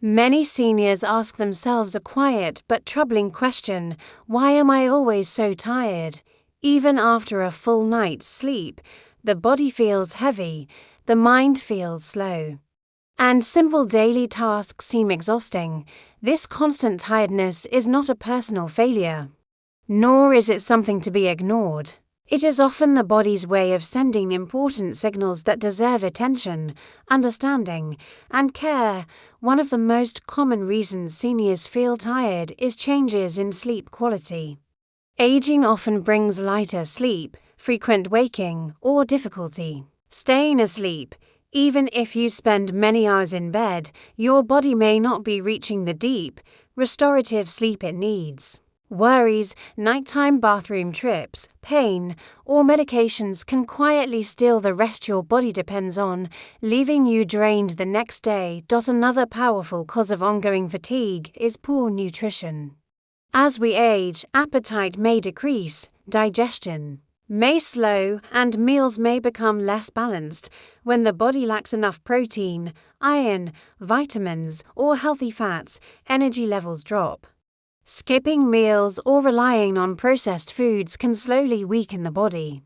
Many seniors ask themselves a quiet but troubling question: why am I always so tired? Even after a full night's sleep, the body feels heavy, the mind feels slow. And simple daily tasks seem exhausting. This constant tiredness is not a personal failure, nor is it something to be ignored. It is often the body's way of sending important signals that deserve attention, understanding, and care. One of the most common reasons seniors feel tired is changes in sleep quality. Aging often brings lighter sleep, frequent waking, or difficulty staying asleep. Even if you spend many hours in bed, your body may not be reaching the deep, restorative sleep it needs. Worries, nighttime bathroom trips, pain, or medications can quietly steal the rest your body depends on, leaving you drained the next day. Another powerful cause of ongoing fatigue is poor nutrition. As we age, appetite may decrease, digestion may slow, and meals may become less balanced. When the body lacks enough protein, iron, vitamins, or healthy fats, energy levels drop. Skipping meals or relying on processed foods can slowly weaken the body,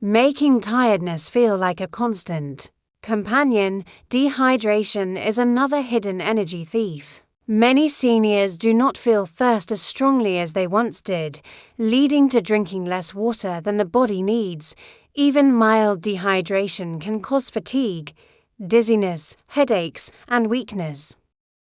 making tiredness feel like a constant companion. Dehydration is another hidden energy thief. Many seniors do not feel thirst as strongly as they once did, leading to drinking less water than the body needs. Even mild dehydration can cause fatigue, dizziness, headaches, and weakness.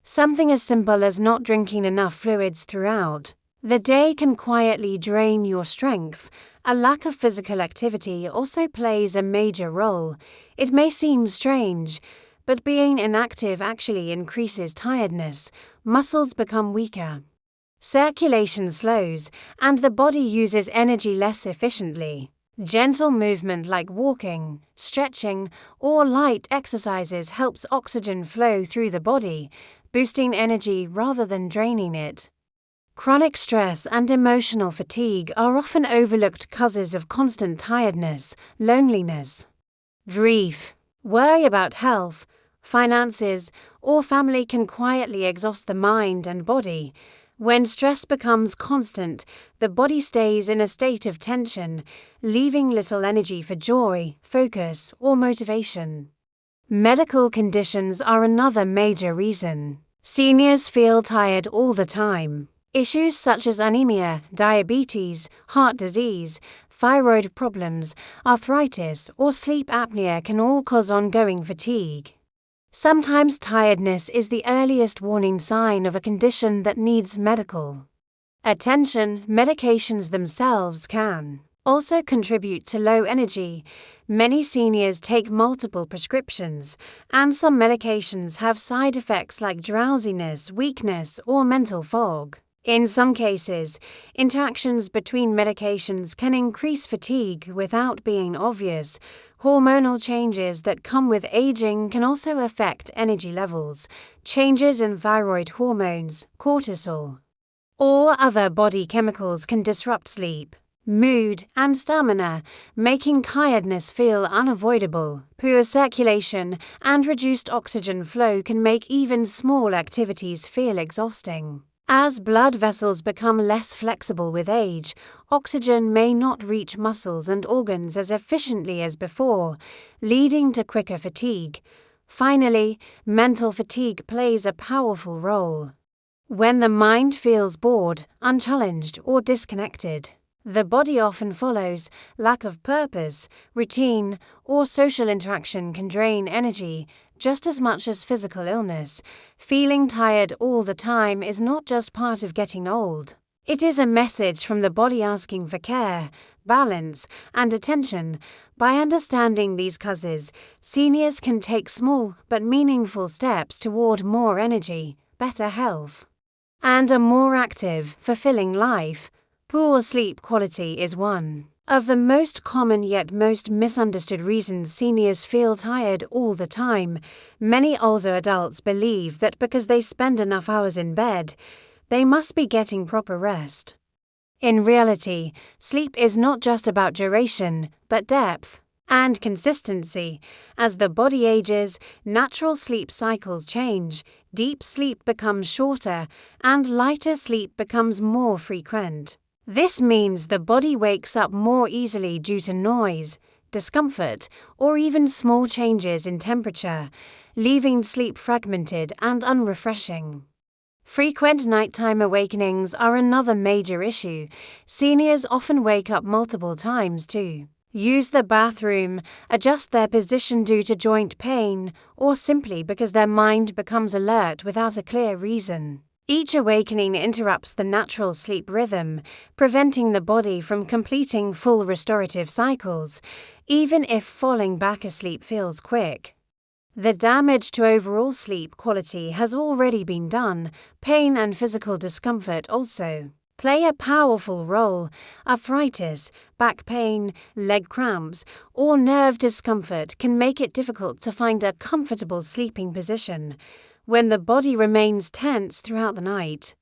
Something as simple as not drinking enough fluids throughout the day can quietly drain your strength. A lack of physical activity also plays a major role. It may seem strange, but being inactive actually increases tiredness. Muscles become weaker, circulation slows, and the body uses energy less efficiently. Gentle movement like walking, stretching, or light exercises helps oxygen flow through the body, boosting energy rather than draining it. Chronic stress and emotional fatigue are often overlooked causes of constant tiredness. Loneliness, grief, worry about health, finances, or family can quietly exhaust the mind and body. When stress becomes constant, the body stays in a state of tension, leaving little energy for joy, focus, or motivation. Medical conditions are another major reason seniors feel tired all the time. Issues such as anemia, diabetes, heart disease, thyroid problems, arthritis, or sleep apnea can all cause ongoing fatigue. Sometimes tiredness is the earliest warning sign of a condition that needs medical attention. Medications themselves can also contribute to low energy. Many seniors take multiple prescriptions, and some medications have side effects like drowsiness, weakness, or mental fog. In some cases, interactions between medications can increase fatigue without being obvious. Hormonal changes that come with aging can also affect energy levels. Changes in thyroid hormones, cortisol, or other body chemicals can disrupt sleep, mood, and stamina, making tiredness feel unavoidable. Poor circulation and reduced oxygen flow can make even small activities feel exhausting. As blood vessels become less flexible with age, oxygen may not reach muscles and organs as efficiently as before, leading to quicker fatigue. Finally, mental fatigue plays a powerful role. When the mind feels bored, unchallenged, or disconnected, the body often follows. Lack of purpose, routine, or social interaction can drain energy just as much as physical illness. Feeling tired all the time is not just part of getting old. It is a message from the body asking for care, balance, and attention. By understanding these causes, seniors can take small but meaningful steps toward more energy, better health, and a more active, fulfilling life. Poor sleep quality is one of the most common yet most misunderstood reasons seniors feel tired all the time. Many older adults believe that because they spend enough hours in bed, they must be getting proper rest. In reality, sleep is not just about duration, but depth. And consistency. As the body ages, natural sleep cycles change, deep sleep becomes shorter, and lighter sleep becomes more frequent. This means the body wakes up more easily due to noise, discomfort, or even small changes in temperature, leaving sleep fragmented and unrefreshing. Frequent nighttime awakenings are another major issue. Seniors often wake up multiple times too. Use the bathroom, adjust their position due to joint pain, or simply because their mind becomes alert without a clear reason. Each awakening interrupts the natural sleep rhythm, preventing the body from completing full restorative cycles, even if falling back asleep feels quick. The damage to overall sleep quality has already been done. Pain and physical discomfort also play a powerful role. Arthritis, back pain, leg cramps, or nerve discomfort can make it difficult to find a comfortable sleeping position when the body remains tense throughout the night.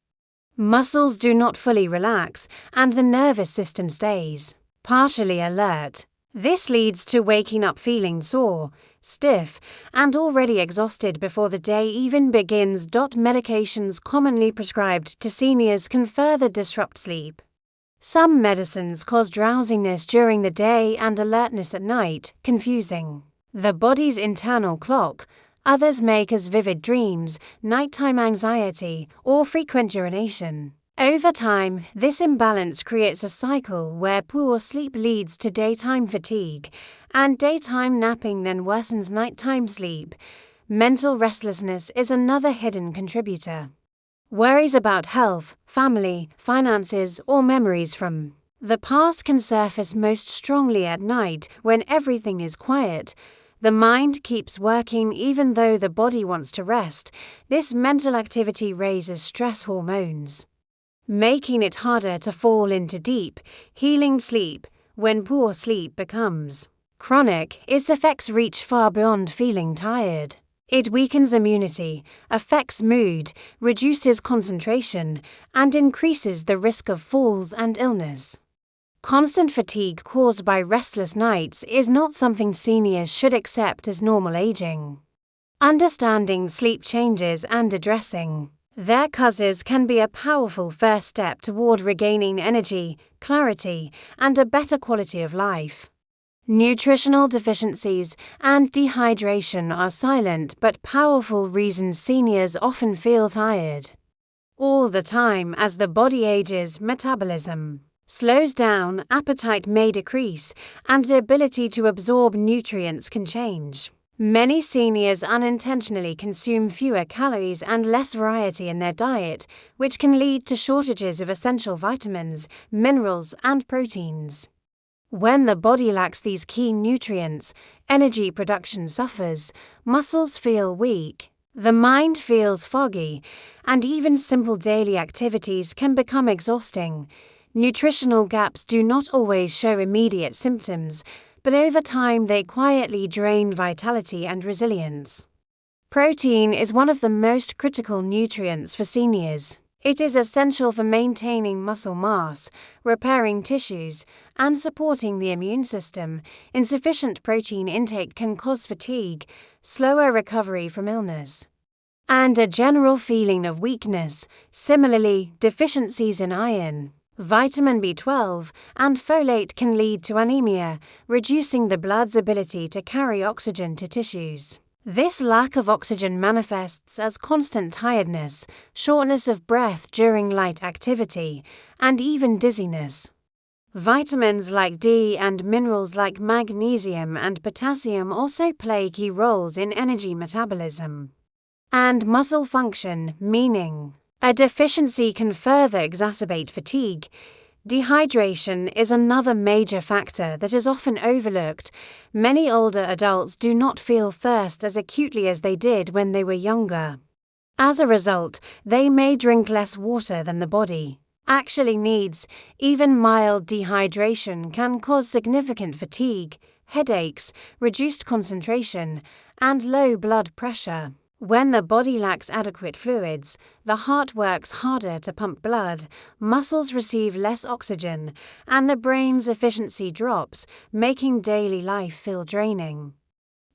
Muscles do not fully relax, and the nervous system stays partially alert. This leads to waking up feeling sore, stiff, and already exhausted before the day even begins. Medications commonly prescribed to seniors can further disrupt sleep. Some medicines cause drowsiness during the day and alertness at night, confusing the body's internal clock. Others may cause vivid dreams, nighttime anxiety, or frequent urination. Over time, this imbalance creates a cycle where poor sleep leads to daytime fatigue, and daytime napping then worsens nighttime sleep. Mental restlessness is another hidden contributor. Worries about health, family, finances, or memories from the past can surface most strongly at night when everything is quiet. The mind keeps working even though the body wants to rest. This mental activity raises stress hormones, making it harder to fall into deep, healing sleep. When poor sleep becomes chronic, its effects reach far beyond feeling tired. It weakens immunity, affects mood, reduces concentration, and increases the risk of falls and illness. Constant fatigue caused by restless nights is not something seniors should accept as normal aging. Understanding sleep changes and addressing their causes can be a powerful first step toward regaining energy, clarity, and a better quality of life. Nutritional deficiencies and dehydration are silent but powerful reasons seniors often feel tired all the time. As the body ages, metabolism slows down, appetite may decrease, and the ability to absorb nutrients can change. Many seniors unintentionally consume fewer calories and less variety in their diet, which can lead to shortages of essential vitamins, minerals, and proteins. When the body lacks these key nutrients, energy production suffers, muscles feel weak, the mind feels foggy, and even simple daily activities can become exhausting. Nutritional gaps do not always show immediate symptoms, but over time they quietly drain vitality and resilience. Protein is one of the most critical nutrients for seniors. It is essential for maintaining muscle mass, repairing tissues, and supporting the immune system. Insufficient protein intake can cause fatigue, slower recovery from illness, and a general feeling of weakness. Similarly, deficiencies in iron, vitamin B12, and folate can lead to anemia, reducing the blood's ability to carry oxygen to tissues. This lack of oxygen manifests as constant tiredness, shortness of breath during light activity, and even dizziness. Vitamins like D and minerals like magnesium and potassium also play key roles in energy metabolism and muscle function, meaning a deficiency can further exacerbate fatigue. Dehydration is another major factor that is often overlooked. Many older adults do not feel thirst as acutely as they did when they were younger. As a result, they may drink less water than the body actually needs. Even mild dehydration can cause significant fatigue, headaches, reduced concentration, and low blood pressure. When the body lacks adequate fluids, the heart works harder to pump blood, muscles receive less oxygen, and the brain's efficiency drops, making daily life feel draining.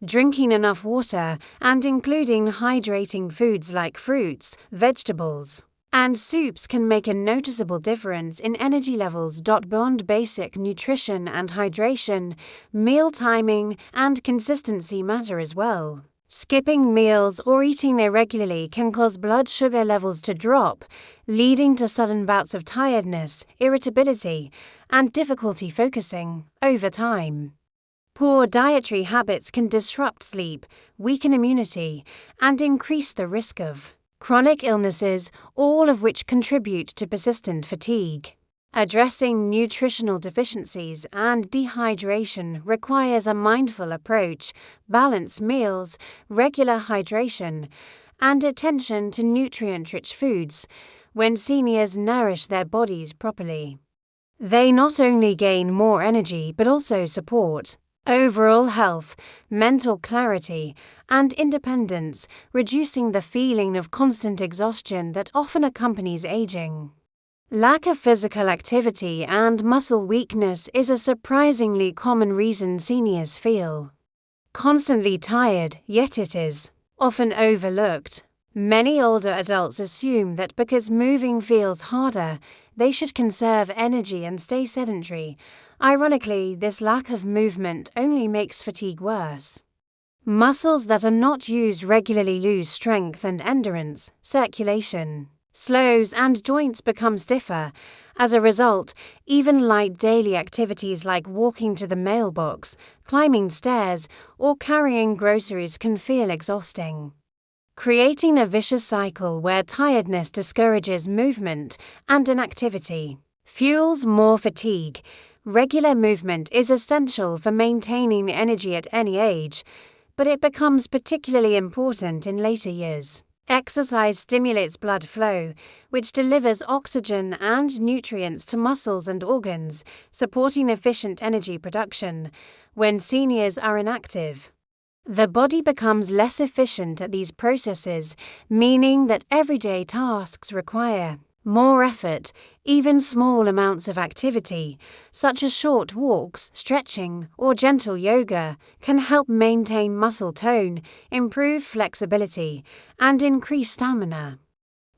Drinking enough water and including hydrating foods like fruits, vegetables, and soups can make a noticeable difference in energy levels. Beyond basic nutrition and hydration, meal timing and consistency matter as well. Skipping meals or eating irregularly can cause blood sugar levels to drop, leading to sudden bouts of tiredness, irritability, and difficulty focusing over time. Poor dietary habits can disrupt sleep, weaken immunity, and increase the risk of chronic illnesses, all of which contribute to persistent fatigue. Addressing nutritional deficiencies and dehydration requires a mindful approach, balanced meals, regular hydration, and attention to nutrient-rich foods when seniors nourish their bodies properly. They not only gain more energy but also support overall health, mental clarity, and independence, reducing the feeling of constant exhaustion that often accompanies aging. Lack of physical activity and muscle weakness is a surprisingly common reason seniors feel constantly tired, yet it is often overlooked. Many older adults assume that because moving feels harder, they should conserve energy and stay sedentary. Ironically, this lack of movement only makes fatigue worse. Muscles that are not used regularly lose strength and endurance, circulation slows, and joints become stiffer. As a result, even light daily activities like walking to the mailbox, climbing stairs, or carrying groceries can feel exhausting, creating a vicious cycle where tiredness discourages movement and inactivity fuels more fatigue. Regular movement is essential for maintaining energy at any age, but it becomes particularly important in later years. Exercise stimulates blood flow, which delivers oxygen and nutrients to muscles and organs, supporting efficient energy production. When seniors are inactive, the body becomes less efficient at these processes, meaning that everyday tasks require more effort. Even small amounts of activity, such as short walks, stretching, or gentle yoga, can help maintain muscle tone, improve flexibility, and increase stamina,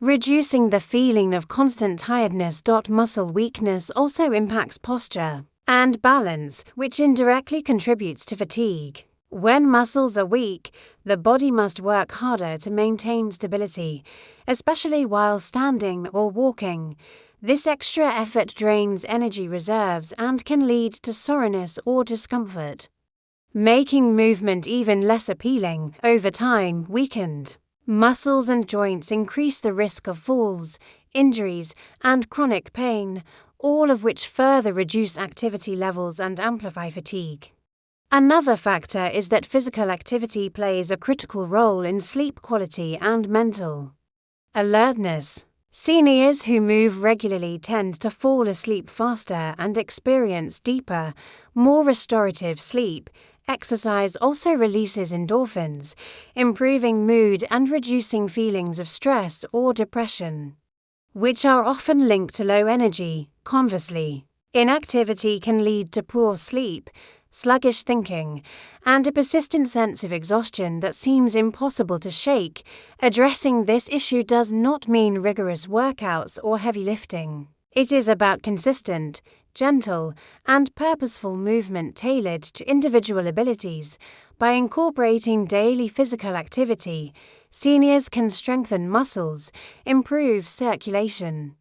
reducing the feeling of constant tiredness. Muscle weakness also impacts posture and balance, which indirectly contributes to fatigue. When muscles are weak, the body must work harder to maintain stability, especially while standing or walking. This extra effort drains energy reserves and can lead to soreness or discomfort, making movement even less appealing. Over time, weakened muscles and joints increase the risk of falls, injuries, and chronic pain, all of which further reduce activity levels and amplify fatigue. Another factor is that physical activity plays a critical role in sleep quality and mental alertness. Seniors who move regularly tend to fall asleep faster and experience deeper, more restorative sleep. Exercise also releases endorphins, improving mood and reducing feelings of stress or depression, which are often linked to low energy. Conversely, inactivity can lead to poor sleep, sluggish thinking, and a persistent sense of exhaustion that seems impossible to shake. Addressing this issue does not mean rigorous workouts or heavy lifting. It is about consistent, gentle, and purposeful movement tailored to individual abilities. By incorporating daily physical activity, seniors can strengthen muscles, improve circulation,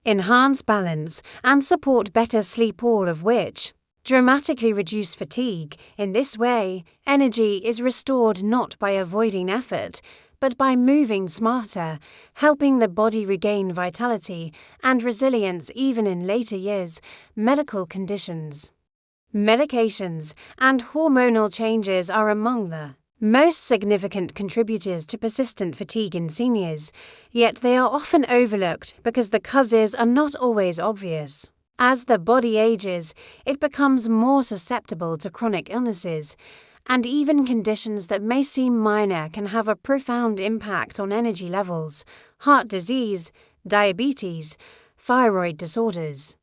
enhance balance, and support better sleep, all of which dramatically reduce fatigue. In this way, energy is restored not by avoiding effort, but by moving smarter, helping the body regain vitality and resilience even in later years. Medical conditions, medications, and hormonal changes are among the most significant contributors to persistent fatigue in seniors, yet they are often overlooked because the causes are not always obvious. As the body ages, it becomes more susceptible to chronic illnesses, and even conditions that may seem minor can have a profound impact on energy levels: heart disease, diabetes, thyroid disorders,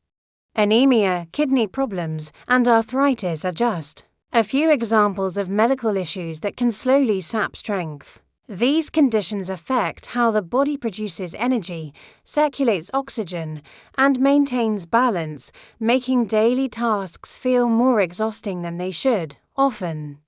anemia, kidney problems, and arthritis are just a few examples of medical issues that can slowly sap strength. These conditions affect how the body produces energy, circulates oxygen, and maintains balance, making daily tasks feel more exhausting than they should, often.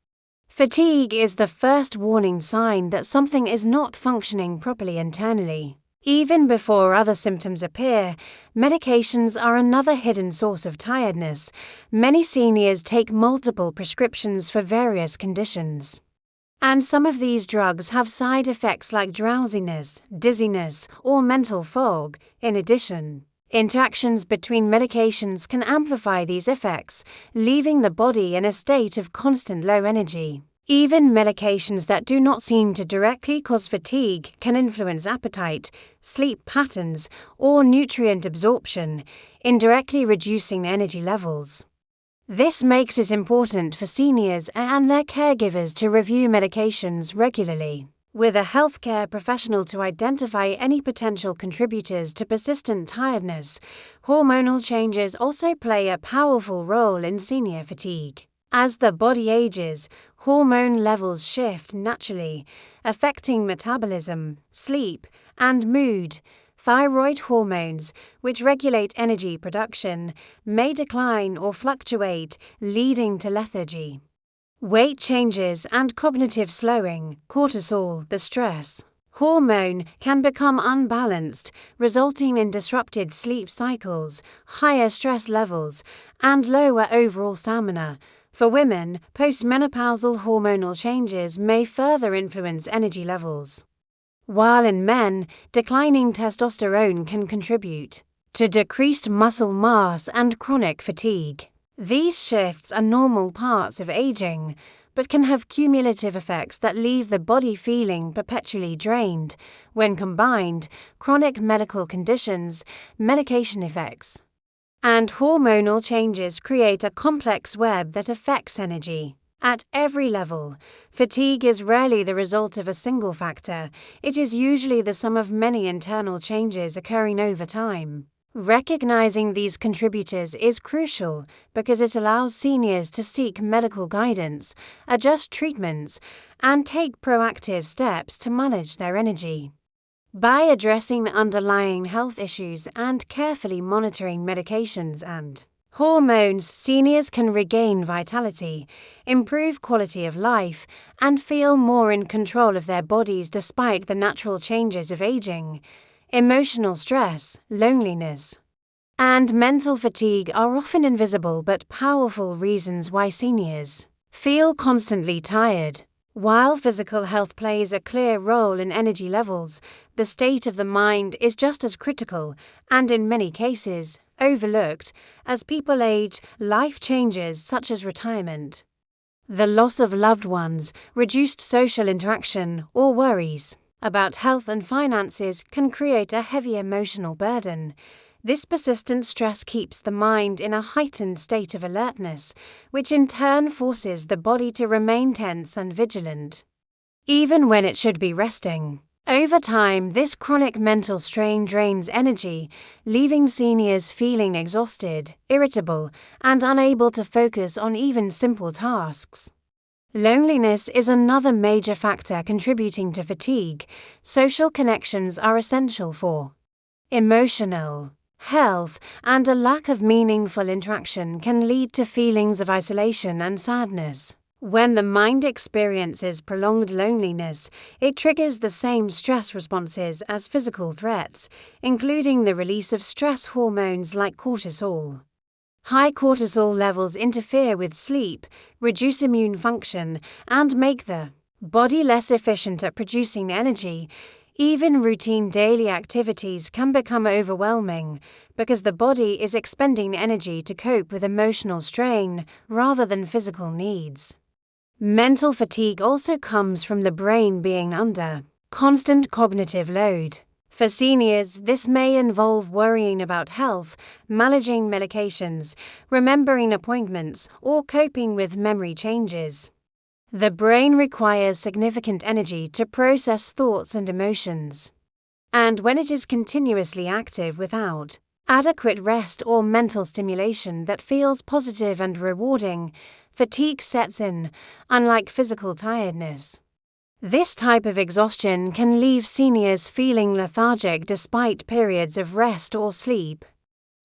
Fatigue is the first warning sign that something is not functioning properly internally. Even before other symptoms appear, medications are another hidden source of tiredness. Many seniors take multiple prescriptions for various conditions. And some of these drugs have side effects like drowsiness, dizziness, or mental fog. In addition, interactions between medications can amplify these effects, leaving the body in a state of constant low energy. Even medications that do not seem to directly cause fatigue can influence appetite, sleep patterns, or nutrient absorption, indirectly reducing energy levels. This makes it important for seniors and their caregivers to review medications regularly with a healthcare professional to identify any potential contributors to persistent tiredness. Hormonal changes also play a powerful role in senior fatigue. As the body ages, hormone levels shift naturally, affecting metabolism, sleep, and mood. Thyroid hormones, which regulate energy production, may decline or fluctuate, leading to lethargy. Weight changes and cognitive slowing, cortisol, the stress hormone, can become unbalanced, resulting in disrupted sleep cycles, higher stress levels, and lower overall stamina. For women, postmenopausal hormonal changes may further influence energy levels, while in men, declining testosterone can contribute to decreased muscle mass and chronic fatigue. These shifts are normal parts of aging, but can have cumulative effects that leave the body feeling perpetually drained. When combined, chronic medical conditions, medication effects, and hormonal changes create a complex web that affects energy. At every level, fatigue is rarely the result of a single factor. It is usually the sum of many internal changes occurring over time. Recognizing these contributors is crucial because it allows seniors to seek medical guidance, adjust treatments, and take proactive steps to manage their energy. By addressing underlying health issues and carefully monitoring medications and hormones, seniors can regain vitality, improve quality of life, and feel more in control of their bodies despite the natural changes of aging. Emotional stress, loneliness, and mental fatigue are often invisible but powerful reasons why seniors feel constantly tired. While physical health plays a clear role in energy levels, the state of the mind is just as critical and, in many cases, overlooked. As people age, life changes such as retirement, the loss of loved ones, reduced social interaction, or worries about health and finances can create a heavy emotional burden. This persistent stress keeps the mind in a heightened state of alertness, which in turn forces the body to remain tense and vigilant, even when it should be resting. Over time, this chronic mental strain drains energy, leaving seniors feeling exhausted, irritable, and unable to focus on even simple tasks. Loneliness is another major factor contributing to fatigue. Social connections are essential for emotional health, and a lack of meaningful interaction can lead to feelings of isolation and sadness. When the mind experiences prolonged loneliness, it triggers the same stress responses as physical threats, including the release of stress hormones like cortisol. High cortisol levels interfere with sleep, reduce immune function, and make the body less efficient at producing energy. Even routine daily activities can become overwhelming because the body is expending energy to cope with emotional strain rather than physical needs. Mental fatigue also comes from the brain being under constant cognitive load. For seniors, this may involve worrying about health, managing medications, remembering appointments, or coping with memory changes. The brain requires significant energy to process thoughts and emotions. And when it is continuously active without adequate rest or mental stimulation that feels positive and rewarding, fatigue sets in, unlike physical tiredness. This type of exhaustion can leave seniors feeling lethargic despite periods of rest or sleep,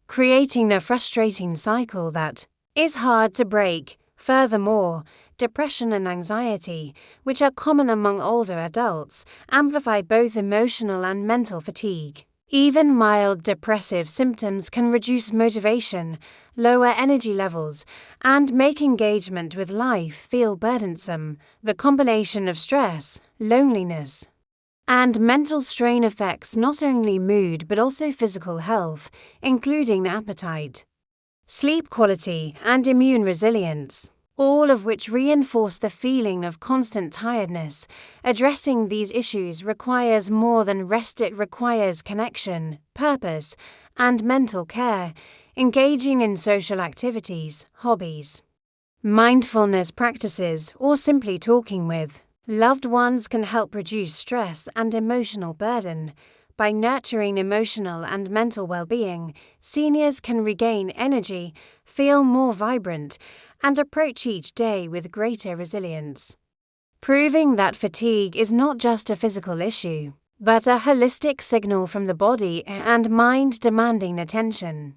creating a frustrating cycle that is hard to break. Furthermore, depression and anxiety, which are common among older adults, amplify both emotional and mental fatigue. Even mild depressive symptoms can reduce motivation, lower energy levels, and make engagement with life feel burdensome. The combination of stress, loneliness, and mental strain affects not only mood but also physical health, including appetite, sleep quality, and immune resilience, all of which reinforce the feeling of constant tiredness. Addressing these issues requires more than rest. It requires connection, purpose, and mental care, engaging in social activities, hobbies, mindfulness practices, or simply talking with loved ones can help reduce stress and emotional burden. By nurturing emotional and mental well-being, seniors can regain energy, feel more vibrant, and approach each day with greater resilience, proving that fatigue is not just a physical issue, but a holistic signal from the body and mind demanding attention.